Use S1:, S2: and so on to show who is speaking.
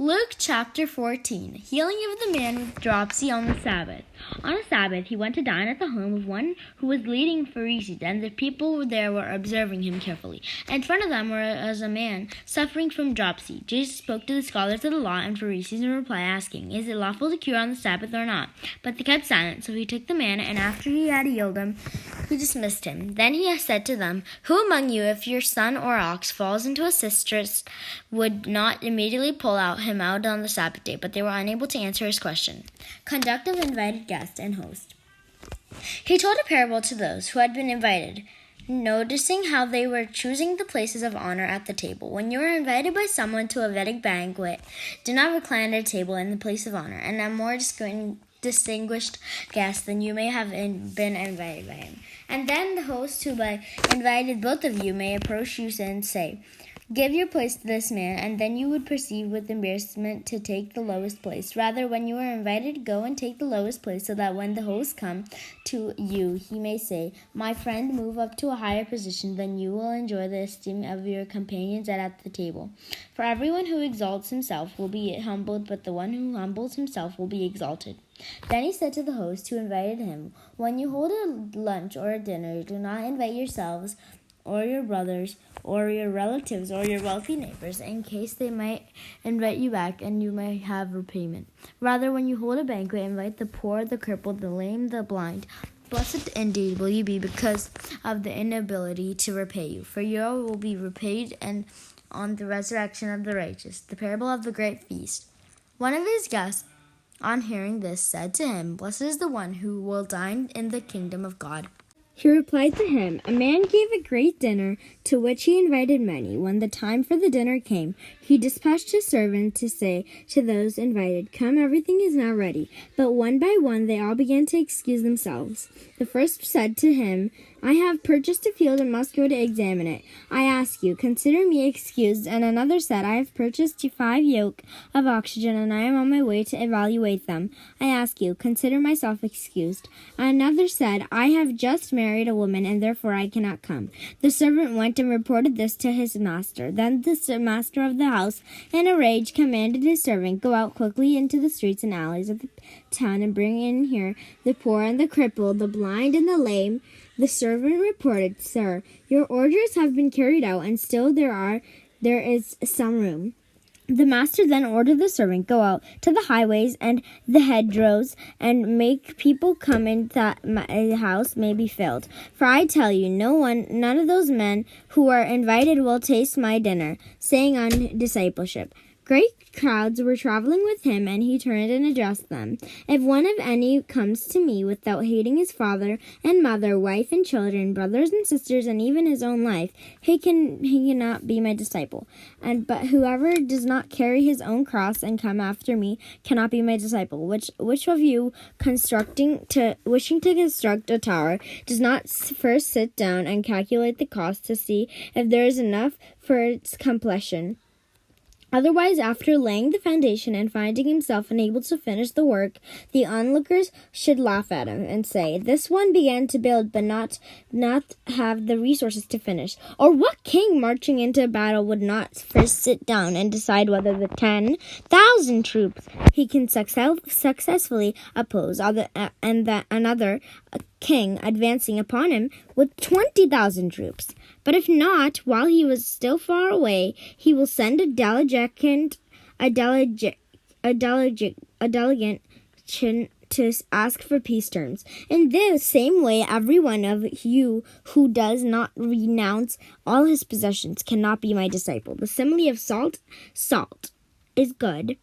S1: Luke chapter 14, healing of the man with dropsy on the Sabbath. On a Sabbath, he went to dine at the home of one who was leading Pharisees, and the people there were observing him carefully. In front of them was a man suffering from dropsy. Jesus spoke to the scholars of the law and Pharisees in reply, asking, "Is it lawful to cure on the Sabbath or not?" But they kept silent, so he took the man, and after he had healed him, he dismissed him. Then he said to them, "Who among you, if your son or ox falls into a cistern, would not immediately pull him out on the Sabbath day?" But they were unable to answer his question. Conduct of invited guest and host. He told a parable to those who had been invited, noticing how they were choosing the places of honor at the table. When you are invited by someone to a wedding banquet, do not recline at a table in the place of honor, and a more distinguished guest than you may have been invited by him. And then the host who invited both of you may approach you and say, "Give your place to this man," and then you would proceed with embarrassment to take the lowest place. Rather, when you are invited, go and take the lowest place, so that when the host comes to you, he may say, "My friend, move up to a higher position." Then you will enjoy the esteem of your companions at the table. For everyone who exalts himself will be humbled, but the one who humbles himself will be exalted. Then he said to the host who invited him, "When you hold a lunch or a dinner, do not invite yourselves or your brothers or your relatives or your wealthy neighbors, in case they might invite you back and you might have repayment. Rather, when you hold a banquet, invite the poor, the crippled, the lame, the blind. Blessed indeed will you be because of the inability to repay you, for you will be repaid and on the resurrection of the righteous." The parable of the great feast. One of his guests, on hearing this, said to him, "Blessed is the one who will dine in the kingdom of God." He replied to him, "A man gave a great dinner, to which he invited many. When the time for the dinner came, he dispatched his servant to say to those invited, 'Come, everything is now ready.' But one by one they all began to excuse themselves. The first said to him, 'I have purchased a field and must go to examine it. I ask you, consider me excused.' And another said, 'I have purchased 5 yoke of oxen, and I am on my way to evaluate them. I ask you, consider myself excused.' Another said, 'I have just married a woman, and therefore I cannot come.' The servant went and reported this to his master. Then the master of the house, in a rage, commanded his servant, 'Go out quickly into the streets and alleys of the town, and bring in here the poor and the crippled, the blind and the lame.' The servant reported, 'Sir, your orders have been carried out, and still there is some room.' The master then ordered the servant, 'Go out to the highways and the hedgerows, and make people come in that my house may be filled. For I tell you, none of those men who are invited will taste my dinner,'" saying on discipleship. Great crowds were traveling with him, and he turned and addressed them. "If one of any comes to me without hating his father and mother, wife and children, brothers and sisters, and even his own life, he cannot be my disciple. But whoever does not carry his own cross and come after me cannot be my disciple. Which of you, wishing to construct a tower, does not first sit down and calculate the cost to see if there is enough for its completion? Otherwise, after laying the foundation and finding himself unable to finish the work, the onlookers should laugh at him and say, 'This one began to build but not have the resources to finish.' Or what king marching into battle would not first sit down and decide whether the 10,000 troops he can successfully oppose, and that another king advancing upon him with 20,000 troops? But if not, while he was still far away, he will send a delegate to ask for peace terms. In this same way, every one of you who does not renounce all his possessions cannot be my disciple." The simile of salt is good,